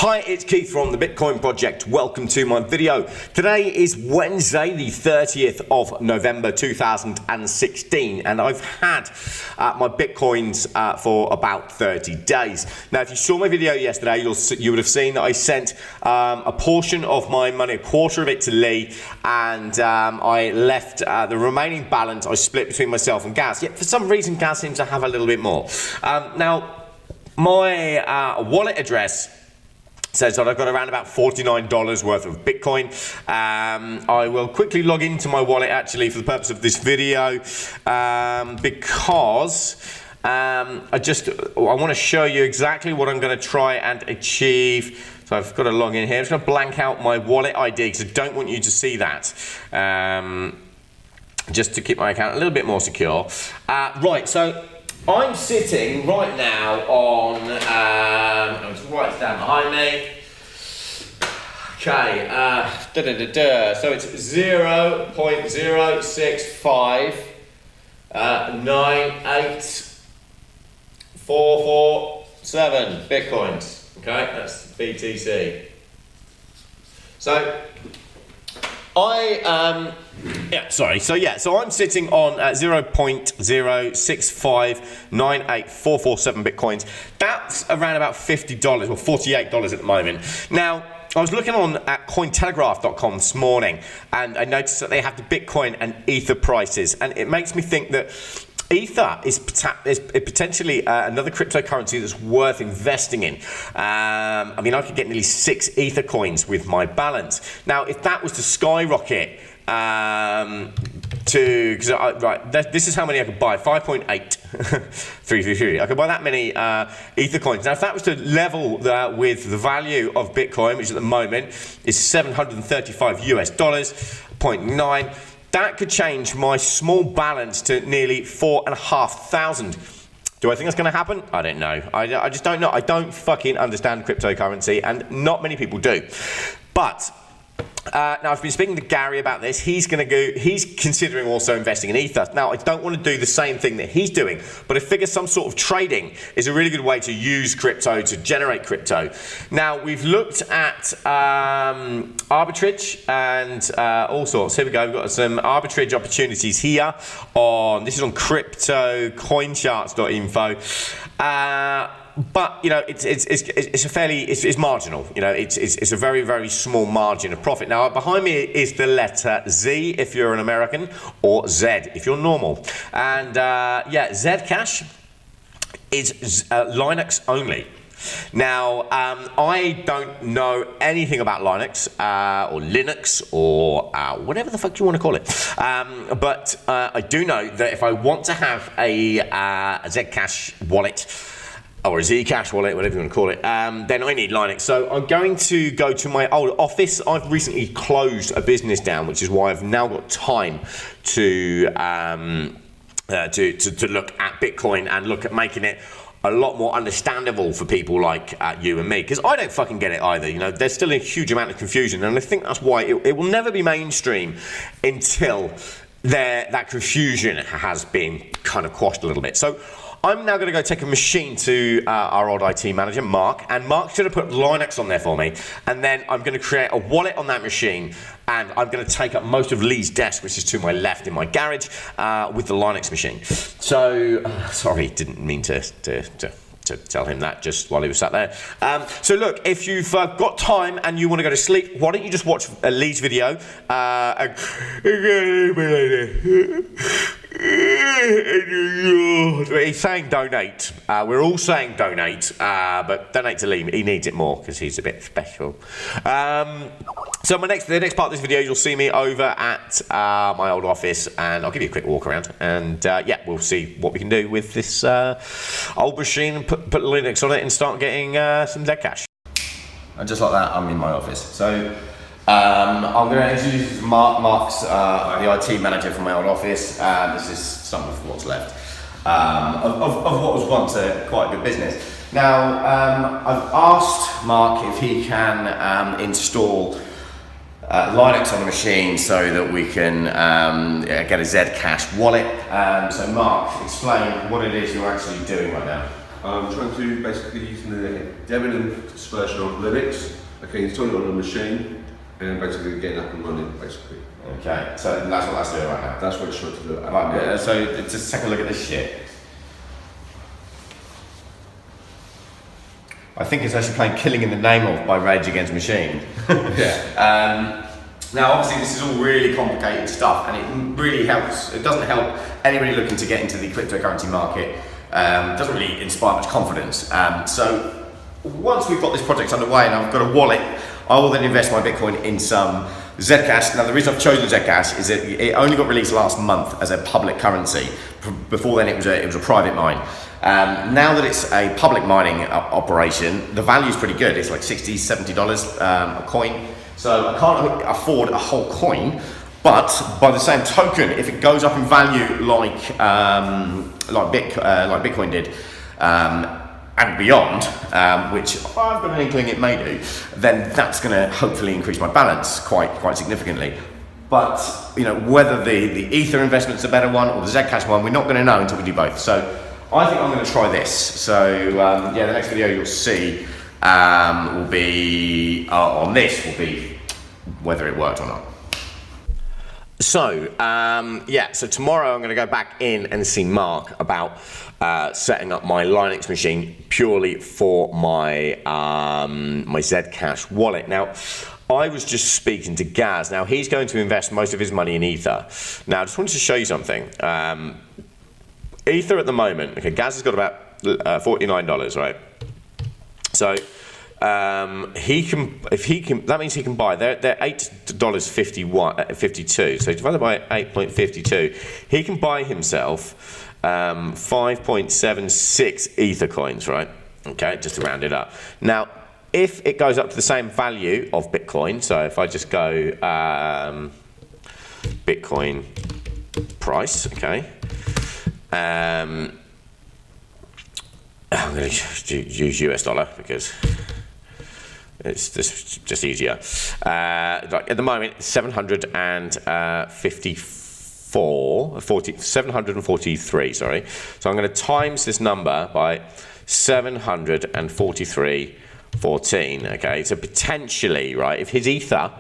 Hi, it's Keith from the Bitcoin Project. Welcome to my video. Today is Wednesday, the 30th of November 2016, and I've had my Bitcoins for about 30 days. Now, if you saw my video yesterday, you would have seen that I sent a portion of my money, a quarter of it to Lee, and I left the remaining balance, I split between myself and Gaz. Yet for some reason, Gaz seems to have a little bit more. Now, my wallet address says that I've got around about $49 worth of Bitcoin. I will quickly log into my wallet actually for the purpose of this video because I want to show you exactly what I'm going to try and achieve. So I've got to log in here. I'm just going to blank out my wallet ID because I don't want you to see that. Just to keep my account a little bit more secure. Right, so I'm sitting right now on, I'll just write it down behind me. Okay, so it's 0.065 98447 Bitcoins. Okay, that's BTC. So So I'm sitting on 0.065984447 Bitcoins. That's around about $50 or $48 at the moment. Now, I was looking on at Cointelegraph.com this morning, and I noticed that they have the Bitcoin and Ether prices, and it makes me think that Ether is potentially another cryptocurrency that's worth investing in. I mean, I could get nearly 6 Ether coins with my balance. Now, if that was to skyrocket this is how many I could buy, 5.833. I could buy that many Ether coins. Now, if that was to level with the value of Bitcoin, which at the moment is $735 US, 0.9, that could change my small balance to nearly 4,500. Do I think that's going to happen? I don't know. I just don't know. I don't fucking understand cryptocurrency, and not many people do. But now, I've been speaking to Gary about this. He's considering also investing in Ether. Now, I don't want to do the same thing that he's doing, but I figure some sort of trading is a really good way to use crypto, to generate crypto. Now, we've looked at arbitrage and all sorts. Here we go. We've got some arbitrage opportunities here this is on cryptocoincharts.info. But you know, it's marginal. You know, it's a very, very small margin of profit. Now, behind me is the letter Z if you're an American, or Z if you're normal. And ZCash is Linux only. Now, I don't know anything about Linux or Linux or whatever the fuck you want to call it. But I do know that if I want to have a ZCash wallet, or a ZCash wallet, whatever you want to call it, then I need Linux. So I'm going to go to my old office. I've recently closed a business down, which is why I've now got time to look at Bitcoin and look at making it a lot more understandable for people like you and me, because I don't fucking get it either. You know, there's still a huge amount of confusion, and I think that's why it will never be mainstream until that confusion has been kind of quashed a little bit. So I'm now going to go take a machine to our old IT manager, Mark, and Mark's going to put Linux on there for me, and then I'm going to create a wallet on that machine, and I'm going to take up most of Lee's desk, which is to my left in my garage, with the Linux machine. So, sorry, didn't mean to tell him that just while he was sat there. So look, if you've got time and you want to go to sleep, why don't you just watch Lee's video? He's saying donate. We're all saying donate, but donate to Lee. He needs it more because he's a bit special. So the next part of this video, you'll see me over at my old office, and I'll give you a quick walk around, and we'll see what we can do with this old machine, and put Linux on it and start getting some ZCash. And just like that, I'm in my office. So I'm going to introduce Mark. Mark's the IT manager for my old office. This is some of what's left of what was once quite a good business. Now, I've asked Mark if he can install Linux on the machine so that we can get a ZCash wallet. So Mark, explain what it is you're actually doing right now. I'm trying to basically using the Debian version of Linux. Okay, installing it on a machine and basically getting up and running, basically. Okay, so that's what that's doing right now. That's what it's trying to do. Right, yeah, so just take a look at this shit. I think it's actually playing Killing in the Name Of by Rage Against Machine. Yeah. Now, obviously, this is all really complicated stuff, and it really helps. It doesn't help anybody looking to get into the cryptocurrency market. Doesn't really inspire much confidence. So once we've got this project underway and I've got a wallet, I will then invest my Bitcoin in some ZCash. Now, the reason I've chosen ZCash is that it only got released last month as a public currency. Before then, it was a private mine. Now that it's a public mining operation, the value is pretty good. It's like $60, $70 a coin. So I can't afford a whole coin, but by the same token, if it goes up in value like Bitcoin did, and beyond, which I've got an inkling it may do, then that's going to hopefully increase my balance quite significantly. But you know, whether the Ether investment's a better one or the Zcash one, we're not going to know until we do both. So I think I'm going to try this. So yeah, the next video you'll see will be on this will be whether it worked or not. So yeah, so tomorrow I'm going to go back in and see Mark about setting up my Linux machine purely for my my Zcash wallet. Now, I was just speaking to Gaz. Now, he's going to invest most of his money in Ether. Now, I just wanted to show you something. Ether at the moment, okay, Gaz has got about $49, right? So he can, if he can, that means he can buy. They're $8.52. So divided by 8.52, he can buy himself 5.76 Ether coins, right? Okay, just to round it up. Now, if it goes up to the same value of Bitcoin, so if I just go Bitcoin price, okay. I'm going to use US dollar because it's just easier. Like at the moment, 743. Sorry. So I'm going to times this number by 743.14. Okay. So potentially, right, if Ether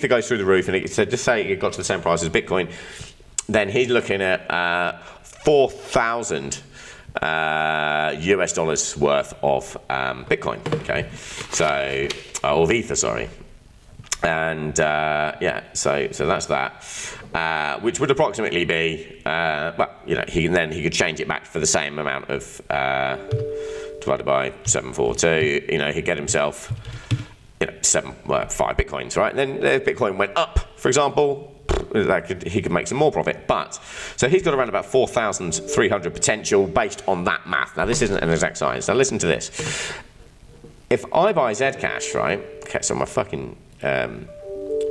goes through the roof and so just say it got to the same price as Bitcoin, then he's looking at 4,000 US dollars worth of Bitcoin, okay, so of Ether, sorry, and yeah, so that's that, which would approximately be, well, you know, he could change it back for the same amount of divided by 742. You know, he'd get himself, you know, 5 Bitcoins, right? And then if Bitcoin went up, for example, he could make some more profit. But so he's got around about 4,300 potential based on that math. Now, this isn't an exact science. Now listen to this. If I buy Zcash, right? Okay, so my fucking oh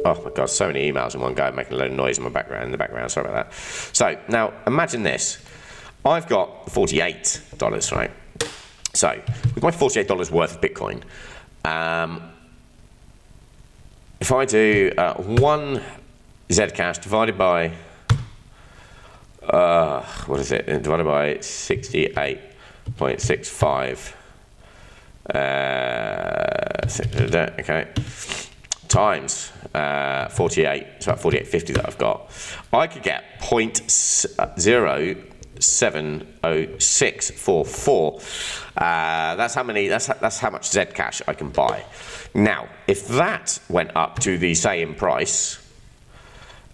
my god, so many emails in one go, making a load of noise in the background. Sorry about that. So now imagine this. I've got $48, right? So with my $48 worth of Bitcoin, if I do one Zcash divided by what is it? Divided by 68.65. Okay. Times 48. It's about 48.50 that I've got. I could get 0.070644. That's how many. That's how much Zcash I can buy. Now, if that went up to the same price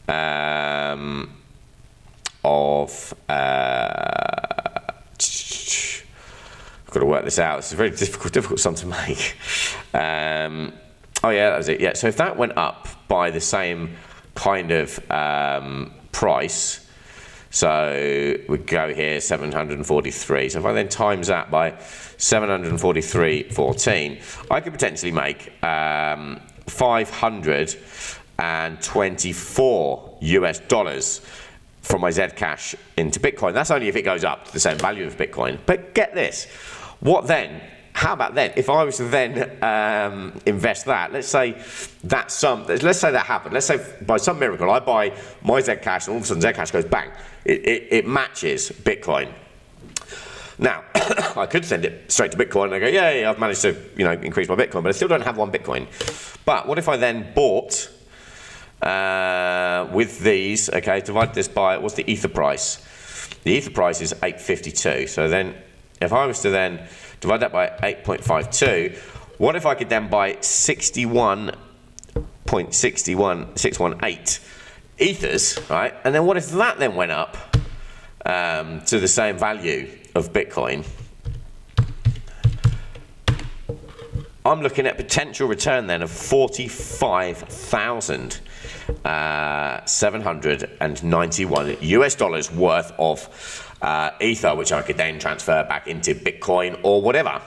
of I've got to work this out. It's a very difficult sum to make. Oh yeah, that was it. Yeah. So if that went up by the same kind of price, so we go here 743. So if I then times that by 743.14, I could potentially make 524 US dollars from my Zcash into Bitcoin. That's only if it goes up to the same value of Bitcoin. But get this, what then? How about then? If I was to then invest that, let's say that happened. Let's say by some miracle I buy my Zcash and all of a sudden Zcash goes bang. It matches Bitcoin. Now, I could send it straight to Bitcoin and I go, yeah, I've managed to, increase my Bitcoin, but I still don't have 1 Bitcoin. But what if I then bought with these, okay, divide this by, what's the Ether price? The Ether price is 8.52. So then, if I was to then divide that by 8.52, what if I could then buy 61.618 Ethers, right? And then what if that then went up to the same value of Bitcoin? I'm looking at potential return then of $45,791 US worth of Ether, which I could then transfer back into Bitcoin or whatever.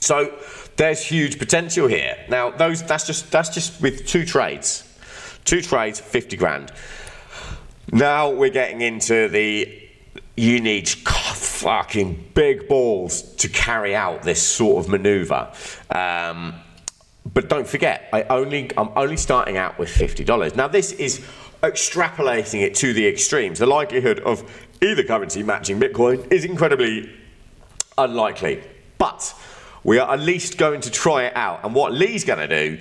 So there's huge potential here. Now that's just with 2 trades. 2 trades, 50 grand. Now we're getting into you need fucking big balls to carry out this sort of maneuver. But don't forget, I'm only starting out with $50. Now this is extrapolating it to the extremes. The likelihood of either currency matching Bitcoin is incredibly unlikely. But we are at least going to try it out. And what Lee's going to do,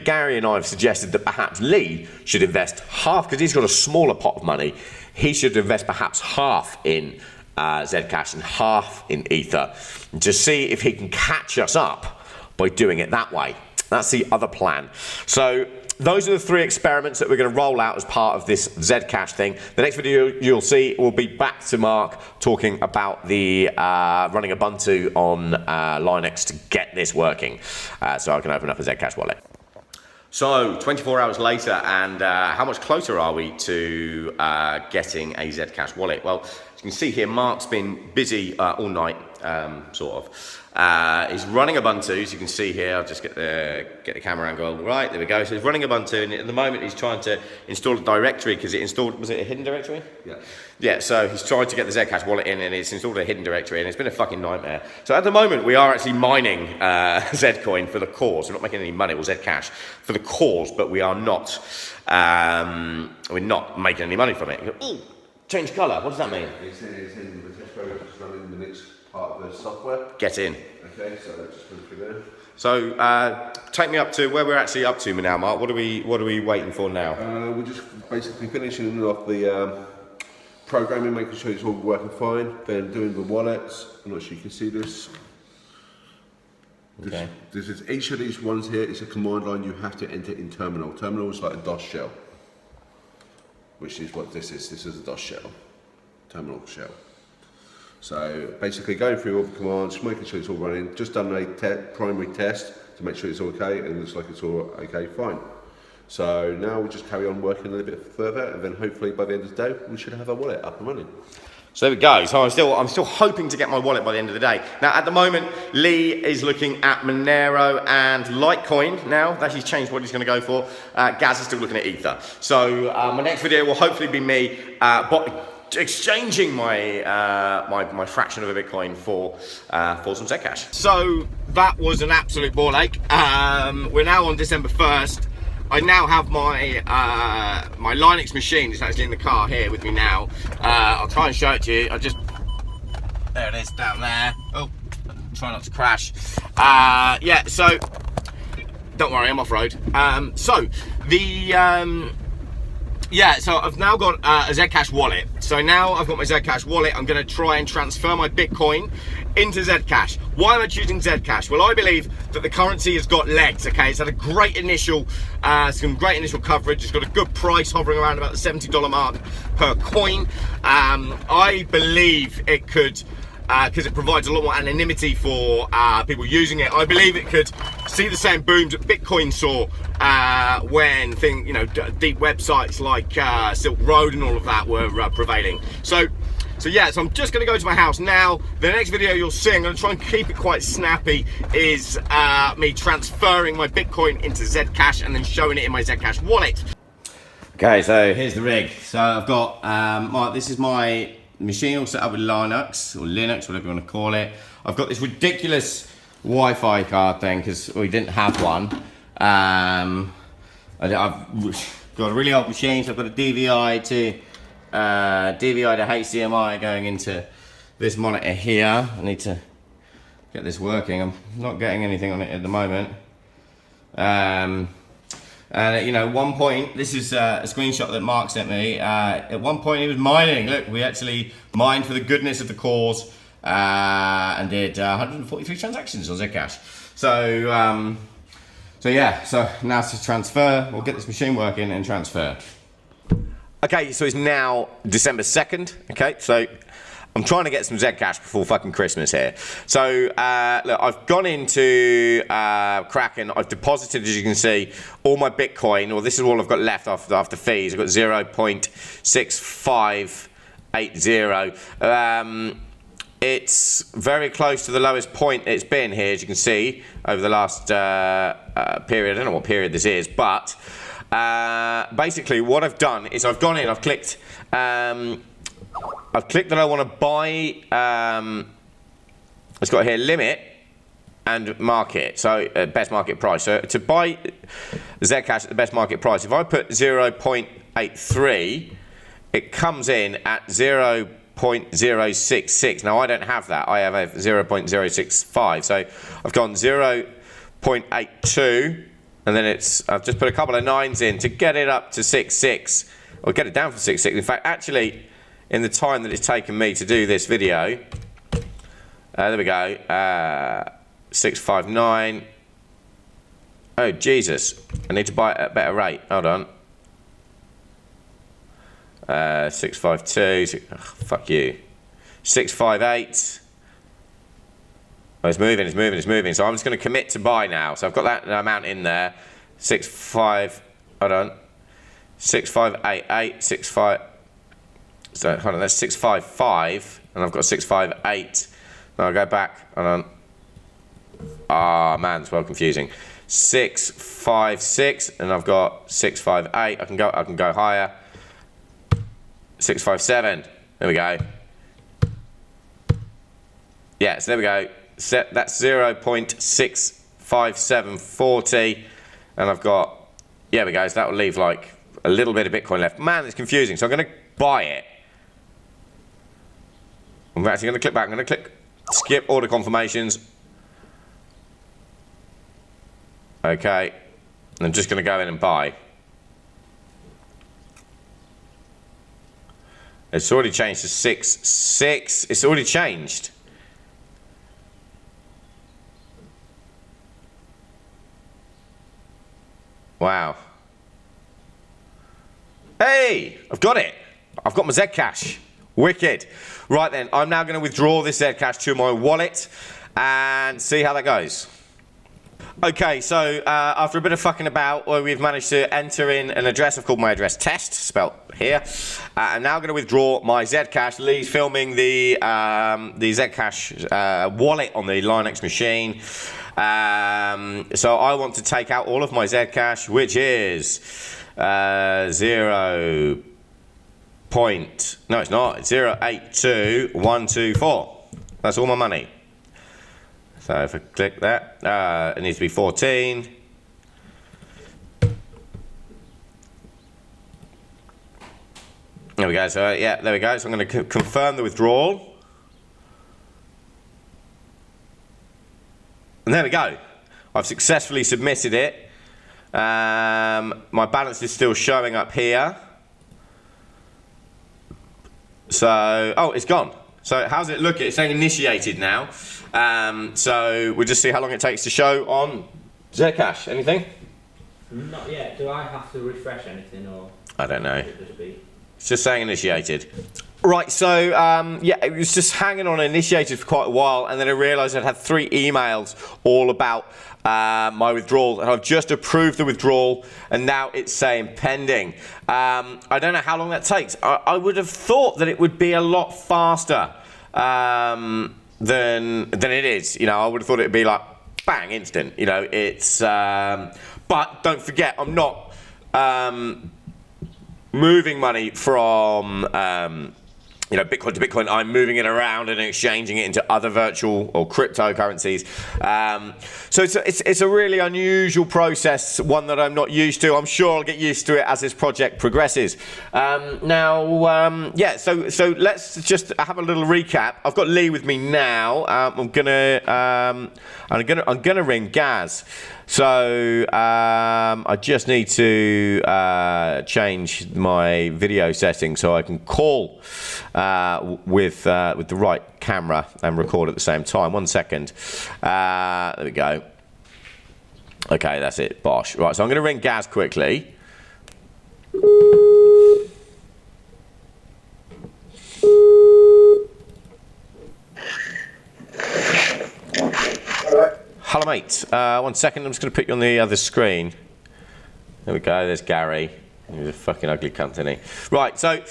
Gary and I have suggested that perhaps Lee should invest half, because he's got a smaller pot of money, he should invest perhaps half in ZCash and half in Ether to see if he can catch us up by doing it that way. That's the other plan. So those are the 3 experiments that we're going to roll out as part of this ZCash thing. The next video you'll see will be back to Mark talking about the running Ubuntu on Linux to get this working, so I can open up a ZCash wallet. So 24 hours later, and how much closer are we to getting a ZCash wallet? Well, as you can see here, Mark's been busy all night, sort of. He's running Ubuntu, as you can see here. I'll just get the camera angle right. There we go. So he's running Ubuntu, and at the moment he's trying to install a directory because was it a hidden directory? Yeah. Yeah. So he's tried to get the Zcash wallet in, and it's installed a hidden directory, and it's been a fucking nightmare. So at the moment we are actually mining Zcoin for the cause. We're not making any money, or Zcash for the cause, but we are not. We're not making any money from it. Oh, change colour. What does that mean? It's in the test program, just running the next part of the software. Get in. Okay, so let's just go through there. So take me up to where we're actually up to now, Mark. What are we waiting for now? We're just basically finishing off the programming, making sure it's all working fine. Then doing the wallets. I'm not sure you can see this. Okay. This is each of these ones here. It's a command line you have to enter in terminal. Terminal is like a DOS shell, which is what this is. This is a DOS shell, terminal shell. So basically going through all the commands, making sure it's all running, just done a primary test to make sure it's all okay, and it looks like it's all okay, fine. So now we'll just carry on working a little bit further, and then hopefully by the end of the day we should have our wallet up and running. So there we go. So I'm still hoping to get my wallet by the end of the day. Now at the moment, Lee is looking at Monero and Litecoin now. That he's changed what he's going to go for. Gaz is still looking at Ether. So my next video will hopefully be me exchanging my my fraction of a Bitcoin for some Zcash. So that was an absolute ball ache. We're now on December 1st. I now have my my Linux machine. It's actually in the car here with me now. I'll try and show it to you. There it is down there. Oh, try not to crash. Yeah, so don't worry, I'm off road. Yeah, so I've now got a Zcash wallet. So now I've got my Zcash wallet, I'm going to try and transfer my Bitcoin into Zcash. Why am I choosing Zcash? Well, I believe that the currency has got legs, okay? It's had a great initial, some great initial coverage. It's got a good price, hovering around about the $70 mark per coin. I believe it could, because it provides a lot more anonymity for people using it. I believe it could see the same booms that Bitcoin saw when deep websites like Silk Road and all of that were prevailing. So I'm just going to go to my house now. The next video you'll see, I'm going to try and keep it quite snappy, is me transferring my Bitcoin into Zcash and then showing it in my Zcash wallet. Okay, so here's the rig. So I've got this is my machine all set up with Linux, or Linux, whatever you want to call it. I've got this ridiculous Wi-Fi card thing because we didn't have one. I've got a really old machine, so I've got a DVI to HDMI going into this monitor here. I need to get this working. I'm not getting anything on it at the moment. And you know, one point, this is a screenshot that Mark sent me. At one point he was mining. Look, we actually mined for the goodness of the cause and did 143 transactions on ZCash. So yeah, so now to transfer. We'll get this machine working and transfer. Okay, so it's now December 2nd. Okay, so I'm trying to get some Zcash before fucking Christmas here. So look, I've gone into Kraken. I've deposited, as you can see, all my Bitcoin. Well, this is all I've got left after fees. I've got 0.6580. It's very close to the lowest point it's been here, as you can see, over the last period. I don't know what period this is, but basically what I've done is I've gone in, I've clicked that I want to buy, it's got here limit and market, so best market price. So to buy Zcash at the best market price, if I put 0.83, it comes in at 0.066. Now I don't have that, I have a 0.065. So I've gone 0.82, and then I've just put a couple of 9s in to get it up to 6.6, or get it down from 6.6. In fact, actually, in the time that it's taken me to do this video, there we go, 659. Oh Jesus, I need to buy it at a better rate. Hold on. 652. Fuck you. 658. Oh, it's moving. So I'm just going to commit to buy now. So I've got that amount in there. 65. Hold on. 6588. 65. So hold on. That's 655, and I've got 658. Now I'll go back. Hold on. Ah, man, it's well confusing. 656, and I've got 658. I can go higher. 657. There we go. Yeah, so there we go. That's 0.65740, and I've got, yeah, there we go. So that will leave like a little bit of Bitcoin left. Man, it's confusing. So I'm going to buy it. I'm actually going to click back. I'm going to click skip order confirmations. Okay. I'm just going to go in and buy. It's already changed to 6.6. It's already changed. Wow. Hey, I've got it. I've got my Zcash. Wicked. Right then, I'm now going to withdraw this Zcash to my wallet and see how that goes. Okay, so after a bit of fucking about, we've managed to enter in an address. I've called my address test, spelt here. I'm now going to withdraw my Zcash. Lee's filming the Zcash wallet on the Linux machine. So I want to take out all of my Zcash, which is 0. No, it's not. It's 082124. That's all my money. So if I click that, it needs to be 14. There we go. So yeah, there we go. So I'm going to confirm the withdrawal. And there we go. I've successfully submitted it. My balance is still showing up here. So, oh, it's gone. So how's it look? It's saying initiated now. So we'll just see how long it takes to show on Zcash. Anything? Not yet. Do I have to refresh anything, or? I don't know. It just be? It's just saying initiated. Right, so yeah, it was just hanging on initiated for quite a while, and then I realised I'd had 3 emails all about my withdrawal, and I've just approved the withdrawal, and now it's saying pending. I don't know how long that takes. I would have thought that it would be a lot faster than it is. You know, I would have thought it'd be like bang, instant. You know, it's. But don't forget, I'm not moving money from Bitcoin to Bitcoin, I'm moving it around and exchanging it into other virtual or cryptocurrencies. So it's a really unusual process, one that I'm not used to. I'm sure I'll get used to it as this project progresses. So let's just have a little recap. I've got Lee with me now. I'm gonna ring Gaz. So I just need to change my video setting so I can call with the right camera and record at the same time. 1 second. There we go. Okay, that's it. Bosh. Right, so I'm going to ring Gaz quickly. Hello, mate. 1 second, I'm just going to put you on the other screen. There we go, there's Gary. He's a fucking ugly cunt, isn't he? Right, so,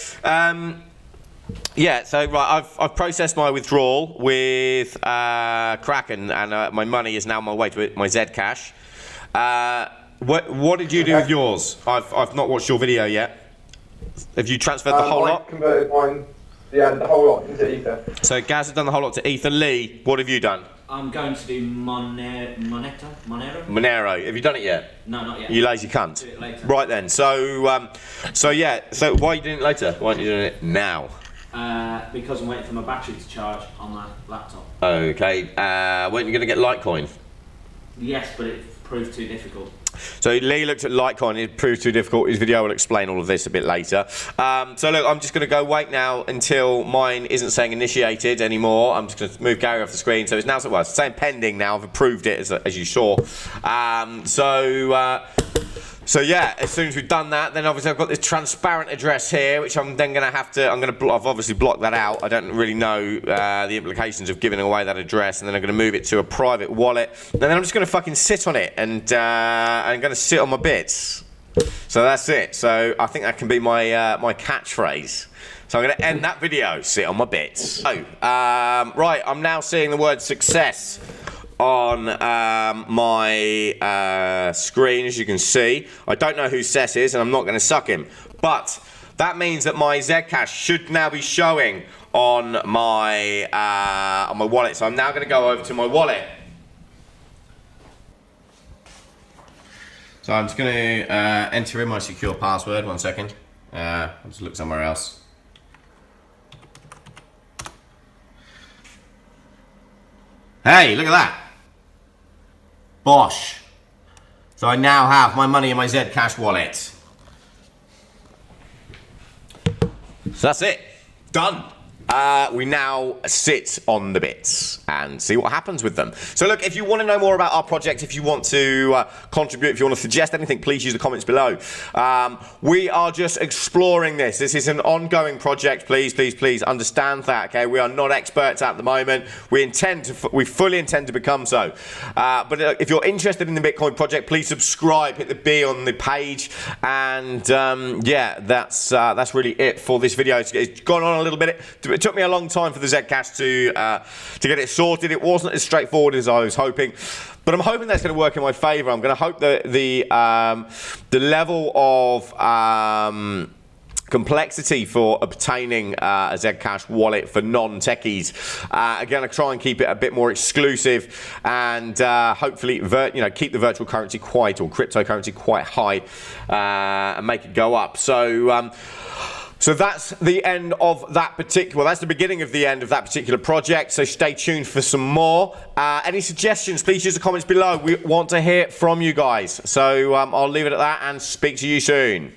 I've processed my withdrawal with Kraken, and my money is now on my way to my ZCash. What did you do with yours? I've not watched your video yet. Have you transferred the whole lot? I converted mine, the whole lot into Ether. So Gaz has done the whole lot to Ether. Lee, what have you done? I'm going to do Monero. Monero. Have you done it yet? No, not yet. You lazy cunt. Do it later. Right then. So why are you doing it later? Why aren't you doing it now? Because I'm waiting for my battery to charge on my laptop. Okay. Weren't you going to get Litecoin? Yes, but it proved too difficult. So Lee looked at Litecoin, it proved too difficult. His video will explain all of this a bit later. So look, I'm just going to go wait now until mine isn't saying initiated anymore. I'm just going to move Gary off the screen. So it's now it's saying pending now. I've approved it as you saw. So yeah, as soon as we've done that, then obviously I've got this transparent address here, which I'm then going to have to, I've obviously blocked that out. I don't really know the implications of giving away that address, and then I'm going to move it to a private wallet, and then I'm just going to fucking sit on it, and I'm going to sit on my bits. So that's it. So I think that can be my my catchphrase. So I'm going to end that video, sit on my bits. So, right, I'm now seeing the word success on my screen, as you can see. I don't know who Sess is, and I'm not going to suck him. But that means that my ZCash should now be showing on my wallet. So I'm now going to go over to my wallet. So I'm just going to enter in my secure password. 1 second. I'll just look somewhere else. Hey, look at that. Bosh. So I now have my money in my ZCash wallet. So that's it. Done. We now sit on the bits and see what happens with them. So look, if you want to know more about our project, if you want to contribute, if you want to suggest anything, please use the comments below. We are just exploring this. This is an ongoing project. Please understand that. Okay, we are not experts at the moment. We fully intend to become so. But if you're interested in the Bitcoin project, please subscribe. Hit the B on the page. And yeah, that's really it for this video. It's gone on a little bit. It took me a long time for the ZCash to get it sorted. It wasn't as straightforward as I was hoping, but I'm hoping that's going to work in my favour. I'm going to hope that the level of complexity for obtaining a ZCash wallet for non-techies, again, I try and keep it a bit more exclusive, and hopefully, keep the virtual currency or cryptocurrency quite high, and make it go up. So that's the end of that that's the beginning of the end of that particular project. So stay tuned for some more. Any suggestions, please use the comments below. We want to hear from you guys. So I'll leave it at that and speak to you soon.